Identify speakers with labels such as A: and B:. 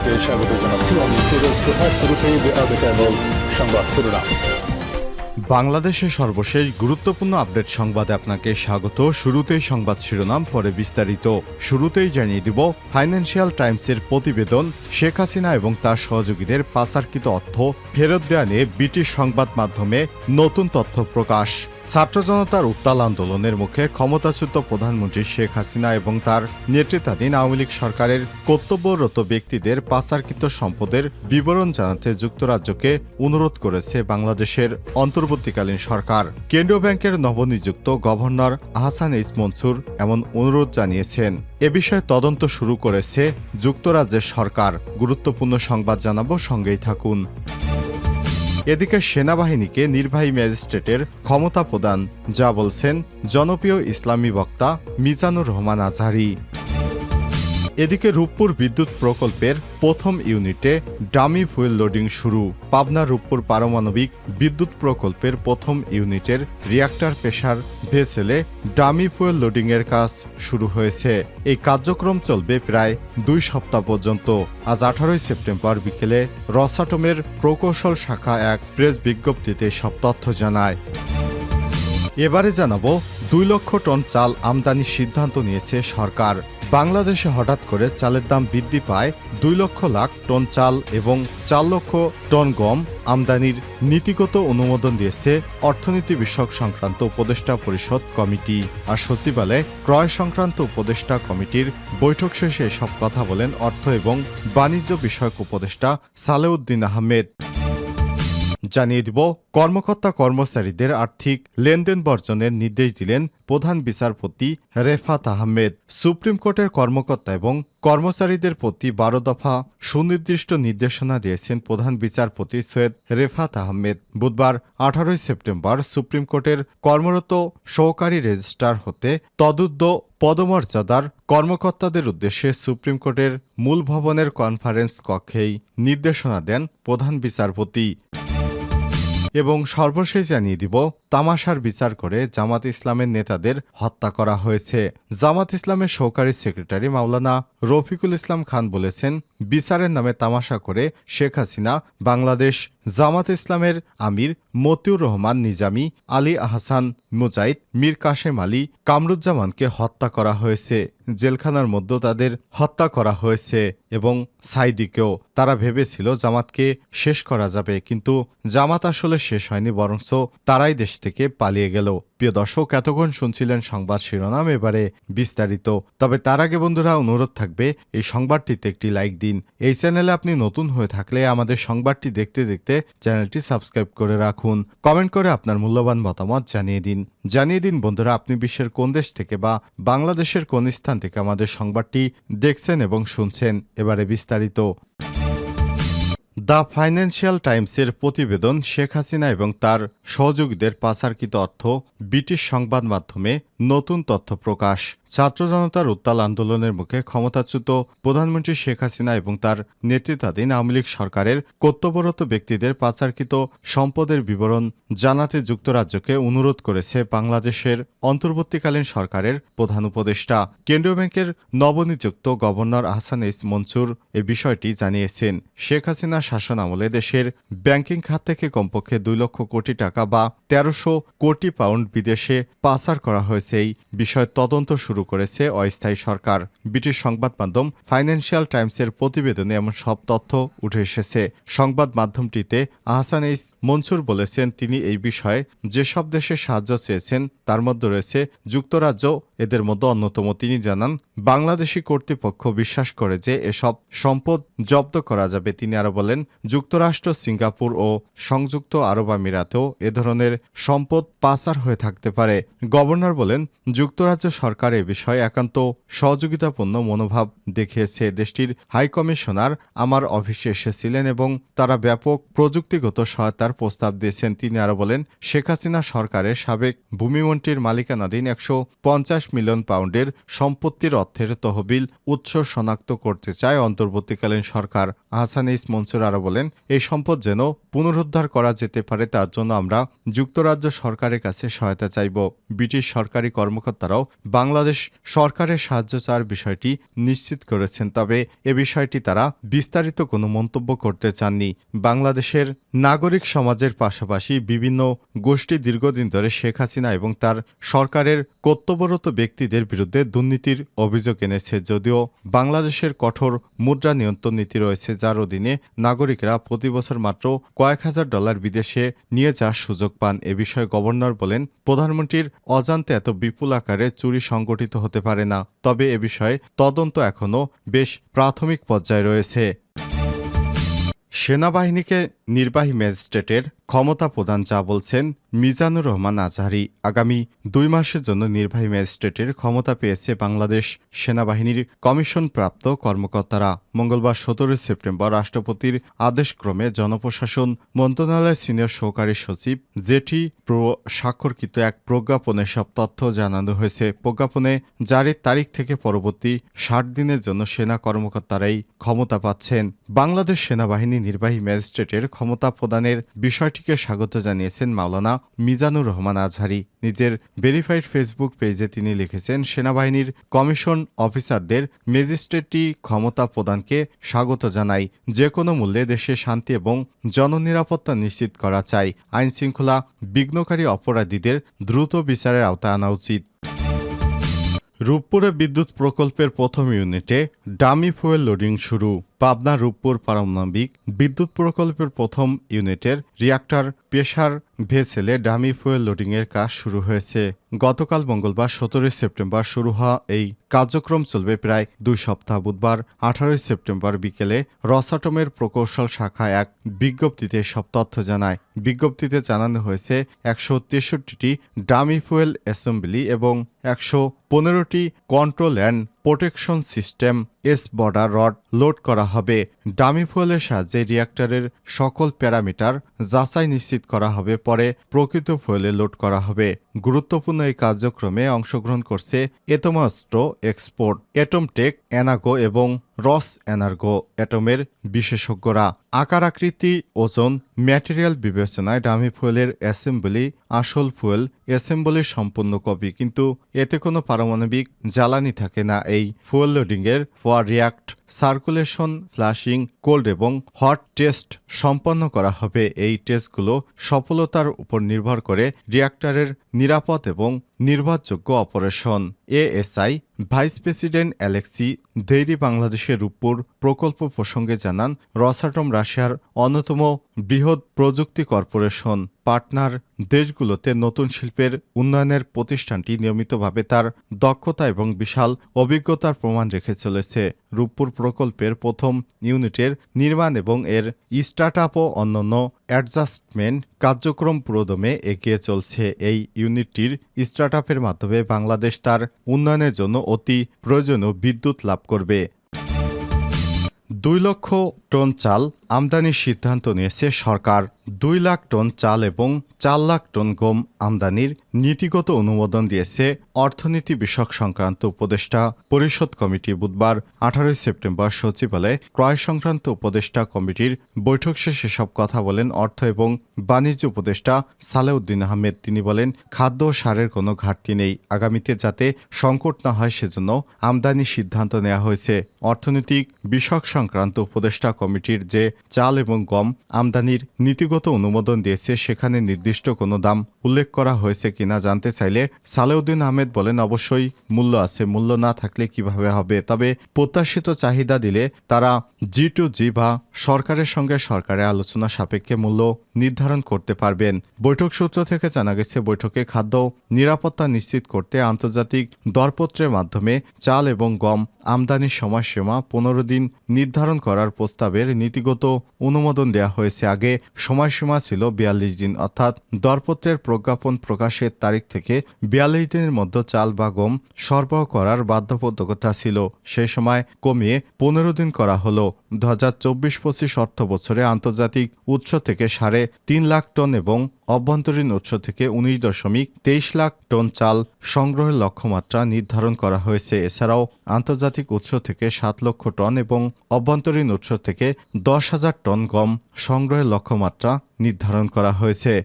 A: আপনাদেরকে স্বাগত জানাচ্ছি। আমি ফিরোজ তোহা। শুরুতেই সংবাদ শিরোনাম।
B: বাংলাদেশের সর্বশেষ গুরুত্বপূর্ণ আপডেট সংবাদে আপনাকে স্বাগত। শুরুতেই সংবাদ শিরোনাম, পরে বিস্তারিত। শুরুতেই জানিয়ে দিব, ফাইন্যান্সিয়াল টাইমসের প্রতিবেদন, শেখ হাসিনা এবং তার সহযোগীদের পাচারকৃত অর্থ ফেরত দেয়া নিয়ে ব্রিটিশ সংবাদ মাধ্যমে নতুন তথ্য প্রকাশ। ছাত্র জনতার উত্তাল আন্দোলনের মুখে ক্ষমতাচ্যুত প্রধানমন্ত্রী শেখ হাসিনা এবং তার নেতৃত্বাধীন আওয়ামী লীগ সরকারের কর্তব্যরত ব্যক্তিদের পাচারকৃত সম্পদের বিবরণ জানাতে যুক্তরাজ্যকে অনুরোধ করেছে বাংলাদেশের অন্তর্বর্তীকালীন সরকার। কেন্দ্রীয় ব্যাংকের নবনিযুক্ত গভর্নর আহসান এইচ মনসুর এমন অনুরোধ জানিয়েছেন। এ বিষয়ে তদন্ত শুরু করেছে যুক্তরাজ্যের সরকার। গুরুত্বপূর্ণ সংবাদ জানাবো, সঙ্গেই থাকুন। এদিকে সেনাবাহিনীকে নির্বাহী ম্যাজিস্ট্রেটের ক্ষমতা প্রদান, যা বলছেন জনপ্রিয় ইসলামী বক্তা মিজানুর রহমান আজহারী। এদিকে রূপপুর বিদ্যুৎ প্রকল্পের প্রথম ইউনিটে ডামি ফুয়েল লোডিং শুরু। পাবনা রূপপুর পারমাণবিক বিদ্যুৎ প্রকল্পের প্রথম ইউনিটের রিঅ্যাক্টর প্রেসার ভেসেলে ডামি ফুয়েল লোডিংয়ের কাজ শুরু হয়েছে। এই কার্যক্রম চলবে প্রায় 2 সপ্তাহ পর্যন্ত। আজ 18 সেপ্টেম্বর বিকেলে রসাটমের প্রকৌশল শাখা এক প্রেস বিজ্ঞপ্তিতে সব তথ্য জানায়। এবারে জানাবো, 2 লক্ষ টন চাল আমদানির সিদ্ধান্ত নিয়েছে সরকার। বাংলাদেশে হঠাৎ করে চালের দাম বৃদ্ধি পায় 2 লক্ষ লাখ টন চাল এবং 4 লক্ষ টন গম আমদানির নীতিগত অনুমোদন দিয়েছে অর্থনীতি বিষয়ক সংক্রান্ত উপদেষ্টা পরিষদ কমিটি। আর সচিবালয়ে ক্রয় সংক্রান্ত উপদেষ্টা কমিটির বৈঠক শেষে এসব কথা বলেন অর্থ এবং বাণিজ্য বিষয়ক উপদেষ্টা সালেউদ্দিন আহমেদ। জানিয়ে দিব, কর্মকর্তা কর্মচারীদের আর্থিক লেনদেন বর্জনের নির্দেশ দিলেন প্রধান বিচারপতি রেফাত আহমেদ। সুপ্রিম কোর্টের কর্মকর্তা এবং কর্মচারীদের প্রতি 12 দফা সুনির্দিষ্ট নির্দেশনা দিয়েছেন প্রধান বিচারপতি সৈয়দ রেফাত আহমেদ। বুধবার 18 সেপ্টেম্বর সুপ্রিম কোর্টের কর্মরত সহকারী রেজিস্ট্রার হতে তদুর্ধ্ব পদমর্যাদার কর্মকর্তাদের উদ্দেশ্যে সুপ্রিম কোর্টের মূল ভবনের কনফারেন্স কক্ষেই নির্দেশনা দেন প্রধান বিচারপতি। এবং সর্বশেষ জানিয়ে দিব, তামাশার বিচার করে জামাত ইসলামের নেতাদের হত্যা করা হয়েছে। জামাত ইসলামের সহকারী সেক্রেটারি মাওলানা রফিকুল ইসলাম খান বলেছেন, বিচারের নামে তামাশা করে শেখ হাসিনা, বাংলাদেশ জামাত ইসলামের আমির মতিউর রহমান নিজামী, আলী আহসান মুজাহিদ, মীর কাশেম আলী, কামরুজ্জামানকে হত্যা করা হয়েছে। জেলখানার মধ্যে তাদের হত্যা করা হয়েছে এবং সাইদিকেও। তারা ভেবেছিল জামাতকে শেষ করা যাবে, কিন্তু জামাত আসলে শেষ হয়নি, বরঞ্চ তারাই দেশ থেকে পালিয়ে গেল। প্রিয় দর্শক, এতক্ষণ শুনছিলেন সংবাদ শিরোনাম, এবারে বিস্তারিত। তবে তার আগে বন্ধুরা, অনুরোধ থাকবে এই সংবাদটিতে একটি লাইক দিন। এই চ্যানেলে আপনি নতুন হয়ে থাকলে আমাদের সংবাদটি দেখতে দেখতে চ্যানেলটি সাবস্ক্রাইব করে রাখুন। কমেন্ট করে আপনার মূল্যবান মতামত জানিয়ে দিন বন্ধুরা, আপনি বিশ্বের কোন দেশ থেকে বা বাংলাদেশের কোন স্থান থেকে আমাদের সংবাদটি দেখছেন এবং শুনছেন। এবারে বিস্তারিত। দ্য ফাইন্যান্সিয়াল টাইমসের প্রতিবেদন, শেখ হাসিনা এবং তার সহযোগীদের পাচারকৃত অর্থ, ব্রিটিশ সংবাদ মাধ্যমে নতুন তথ্য প্রকাশ। ছাত্র জনতার উত্তাল আন্দোলনের মুখে ক্ষমতাচ্যুত প্রধানমন্ত্রী শেখ হাসিনা এবং তার নেতৃত্বাধীন আওয়ামী লীগ সরকারের কর্তব্যরত ব্যক্তিদের পাচারকৃত সম্পদের বিবরণ জানাতে যুক্তরাজ্যকে অনুরোধ করেছে বাংলাদেশের অন্তর্বর্তীকালীন সরকারের প্রধান উপদেষ্টা। কেন্দ্রীয় ব্যাংকের নবনিযুক্ত গভর্নর আহসান এইচ মনসুর এ বিষয়টি জানিয়েছেন। শেখ হাসিনা শাসন আমলে দেশের ব্যাংকিং খাত থেকে কমপক্ষে 2 লক্ষ কোটি টাকা বা 1300 কোটি পাউন্ড বিদেশে পাচার করা হয়েছে। এই বিষয়ে তদন্ত শুরু করেছে অস্থায়ী সরকার। ব্রিটিশ সংবাদ মাধ্যম ফাইন্যান্সিয়াল টাইমসের প্রতিবেদনে এমন সব তথ্য উঠে এসেছে। সংবাদ মাধ্যমটিতে আহসান এইচ মনসুর বলেছেন, তিনি এই বিষয়ে যেসব দেশে সাহায্য চেয়েছেন তার মধ্যে রয়েছে যুক্তরাজ্য, এদের মধ্যে অন্যতম। তিনি জানান, বাংলাদেশি কর্তৃপক্ষ বিশ্বাস করে যে এসব সম্পদ জব্দ করা যাবে। তিনি আরো বলেন, যুক্তরাষ্ট্র, সিঙ্গাপুর ও সংযুক্ত আরব আমিরাতেও এ ধরনের সম্পদ পাচার হয়ে থাকতে পারে। গভর্নর বলেন, যুক্তরাজ্য সরকার এ বিষয়ে একান্ত সহযোগিতাপূর্ণ মনোভাব দেখিয়েছে। দেশটির হাইকমিশনার আমার অফিসে এসেছিলেন এবং তারা ব্যাপক প্রযুক্তিগত সহায়তার প্রস্তাব দিয়েছেন। তিনি আরো বলেন, শেখ হাসিনা সরকারের সাবেক ভূমিমন্ত্রীর মালিকানাধীন 150 মিলিয়ন পাউন্ডের সম্পত্তির অর্থের তহবিল উৎস শনাক্ত করতে চায় অন্তর্বর্তীকালীন সরকার। আহসান এইচ মনসুর আরও বলেন, এই সম্পদ যেন পুনরুদ্ধার করা যেতে পারে তার জন্য আমরা যুক্তরাজ্য সরকারের কাছে সহায়তা চাইব। ব্রিটিশ সরকারি কর্মকর্তারাও বাংলাদেশ সরকারের সাহায্য চাওয়ার বিষয়টি নিশ্চিত করেছেন, তবে এ বিষয়টি তারা বিস্তারিত কোনো মন্তব্য করতে চাননি। বাংলাদেশের নাগরিক সমাজের পাশাপাশি বিভিন্ন গোষ্ঠী দীর্ঘদিন ধরে শেখ হাসিনা এবং তার সরকারের কর্তব্যরত ব্যক্তিদের বিরুদ্ধে দুর্নীতির অভিযোগ এনেছে। যদিও বাংলাদেশের কঠোর মুদ্রা নিয়ন্ত্রণ নীতি রয়েছে, যার অধীনে নাগরিকরা প্রতি বছর মাত্র কয়েক হাজার ডলার বিদেশে নিয়ে যাওয়ার সুযোগ পান। এ বিষয়ে গভর্নর বলেন, প্রধানমন্ত্রীর অজান্তে এত বিপুল আকারে চুরি সংগঠিত হতে পারে না, তবে এ বিষয়ে তদন্ত এখনও বেশ প্রাথমিক পর্যায়ে রয়েছে। সেনাবাহিনীকে নির্বাহী ম্যাজিস্ট্রেটের ক্ষমতা প্রদান, যা বলছেন মিজানুর রহমান আজহারি। আগামী 2 মাসের জন্য নির্বাহী ম্যাজিস্ট্রেটের ক্ষমতা পেয়েছে বাংলাদেশ সেনাবাহিনীর কমিশনপ্রাপ্ত কর্মকর্তারা। মঙ্গলবার 17 সেপ্টেম্বর রাষ্ট্রপতির আদেশক্রমে জনপ্রশাসন মন্ত্রণালয়ের সিনিয়র সহকারী সচিব জেটি স্বাক্ষরকৃত এক প্রজ্ঞাপনে সব তথ্য জানানো হয়েছে। প্রজ্ঞাপনে জারির তারিখ থেকে পরবর্তী 60 দিনের জন্য সেনা কর্মকর্তারাই ক্ষমতা পাচ্ছেন। বাংলাদেশ সেনাবাহিনী নির্বাহী ম্যাজিস্ট্রেটের ক্ষমতা প্রদানের বিষয়টিকে স্বাগত জানিয়েছেন মাওলানা মিজানুর রহমান আজহারি। নিজের ভেরিফাইড ফেসবুক পেজে তিনি লিখেছেন, সেনাবাহিনীর কমিশন অফিসারদের ম্যাজিস্ট্রেটি ক্ষমতা প্রদানকে স্বাগত জানাই। যে কোনো মূল্যে দেশে শান্তি এবং জননিরাপত্তা নিশ্চিত করা চাই। আইন শৃঙ্খলা বিঘ্নকারী অপরাধীদের দ্রুত বিচারের আওতায় আনা উচিত। রূপপুরে বিদ্যুৎ প্রকল্পের প্রথম ইউনিটে ডামি ফুয়েল লোডিং শুরু। পাবনা রূপপুর পারমাণবিক বিদ্যুৎ প্রকল্পের প্রথম ইউনিটের রিঅ্যাক্টর প্রেসার ভেসেলে ডামি ফুয়েল লোডিংয়ের কাজ শুরু হয়েছে। গতকাল মঙ্গলবার 17 সেপ্টেম্বর শুরু হওয়া এই কার্যক্রম চলবে প্রায় 2 সপ্তাহ। বুধবার 18 সেপ্টেম্বর বিকেলে রসাটমের প্রকৌশল শাখা এক বিজ্ঞপ্তিতে সব তথ্য জানায়। বিজ্ঞপ্তিতে জানানো হয়েছে 163টি ডামি ফুয়েল অ্যাসেম্বলি এবং 115টি control and protection system border rod load করা হবে। ডামি ফুয়েলের সাহায্যে রিঅ্যাক্টরের সকল প্যারামিটার যাচাই নিশ্চিত করা হবে, পরে প্রকৃত ফুয়েলে লোড করা হবে। গুরুত্বপূর্ণ এই কার্যক্রমে অংশগ্রহণ করছে এটোমাস্ট্রো এক্সপোর্ট, এটমটেক, এনাগো এবং রস এনার্গো অ্যাটমের বিশেষজ্ঞরা। আকার, আকৃতি, ওজন, ম্যাটেরিয়াল বিবেচনায় ডামি ফুয়েলের অ্যাসেম্বলি আসল ফুয়েল অ্যাসেম্বলির সম্পূর্ণ কপি, কিন্তু এতে কোনো পারমাণবিক জ্বালানি থাকে না। এই ফুয়েল লোডিংয়ের পর রিঅ্যাক্ট সার্কুলেশন, ফ্লাশিং, কোল্ড এবং হট টেস্ট সম্পন্ন করা হবে। এই টেস্টগুলো সফলতার উপর নির্ভর করে রিঅ্যাক্টরের নিরাপদ এবং নির্ভরযোগ্য operation. ASI vice president Alexey Deriy বাংলাদেশের রূপপুর প্রকল্প প্রসঙ্গে জানান, রসাটম রাশিয়ার অন্যতম বৃহৎ প্রযুক্তি কর্পোরেশন। পার্টনার দেশগুলোতে নতুন শিল্পের উন্নয়নের প্রতিষ্ঠানটি নিয়মিতভাবে তার দক্ষতা এবং বিশাল অভিজ্ঞতার প্রমাণ রেখে চলেছে। রূপপুর প্রকল্পের প্রথম ইউনিটের নির্মাণ এবং এর স্টার্টআপ ও অন্যান্য অ্যাডজাস্টমেন্ট কার্যক্রম পুরোদমে এগিয়ে চলছে। এই ইউনিটটির স্টার্টআপের মাধ্যমে বাংলাদেশ তার উন্নয়নের জন্য অতি প্রয়োজনীয় বিদ্যুৎ লাভ করবে। 2 লক্ষ টন চাল আমদানির সিদ্ধান্ত নিয়েছে সরকার। 2 লাখ টন চাল এবং 4 লাখ টন গম আমদানির নীতিগত অনুমোদন দিয়েছে অর্থনীতি বিষয়ক সংক্রান্ত উপদেষ্টা পরিষদ কমিটি। বুধবার 18 সেপ্টেম্বর সচিবালয়ে ক্রয় সংক্রান্ত উপদেষ্টা কমিটির বৈঠক শেষে সব কথা বলেন অর্থ এবং বাণিজ্য উপদেষ্টা সালেউদ্দিন আহমেদ। তিনি বলেন, খাদ্য ও সারের কোনো ঘাটতি নেই। আগামীতে যাতে সংকট না হয় সেজন্য আমদানির সিদ্ধান্ত নেওয়া হয়েছে। অর্থনৈতিক বিষয়ক সংক্রান্ত উপদেষ্টা কমিটির যে চাল এবং গম আমদানির নীতিগত অনুমোদন দিয়েছে সেখানে নির্দিষ্ট কোনো দাম উল্লেখ করা হয়েছে কিনা জানতে চাইলে সালেউদ্দিন আহমেদ বলেন, অবশ্যই মূল্য আছে, মূল্য না থাকলে কিভাবে হবে, তবে প্রত্যাশিত চাহিদা দিলে তারা G2G বা সরকারের সঙ্গে সরকারের আলোচনা সাপেক্ষে মূল্য নির্ধারণ করতে পারবেন। বৈঠক সূত্র থেকে জানা গেছে, বৈঠকে খাদ্য নিরাপত্তা নিশ্চিত করতে আন্তর্জাতিক দরপত্রের মাধ্যমে চাল এবং গম আমদানির সময়সীমা 15 দিন নির্ধারণ করার প্রস্তাবের নীতিগত অনুমোদন দেওয়া হয়েছে। আগে সময়সীমা ছিল 42 দিন, অর্থাৎ দরপত্রের প্রজ্ঞাপন প্রকাশের তারিখ থেকে 42 দিনের মধ্যে চাল বা গম সরবরাহ করার বাধ্যবাধকতা ছিল। সে সময় কমিয়ে 15 দিন করা হলো। 2024-25 অর্থ বছরে আন্তর্জাতিক উৎস থেকে 3.5 লাখ টন এবং অভ্যন্তরীণ উৎস থেকে 19.23 লাখ টন চাল সংগ্রহের লক্ষ্যমাত্রা নির্ধারণ করা হয়েছে। এছাড়াও আন্তর্জাতিক উৎস থেকে 7 লক্ষ টন এবং অভ্যন্তরীণ উৎস থেকে 10,000 টন গম সংগ্রহের লক্ষ্যমাত্রা নির্ধারণ করা হয়েছে।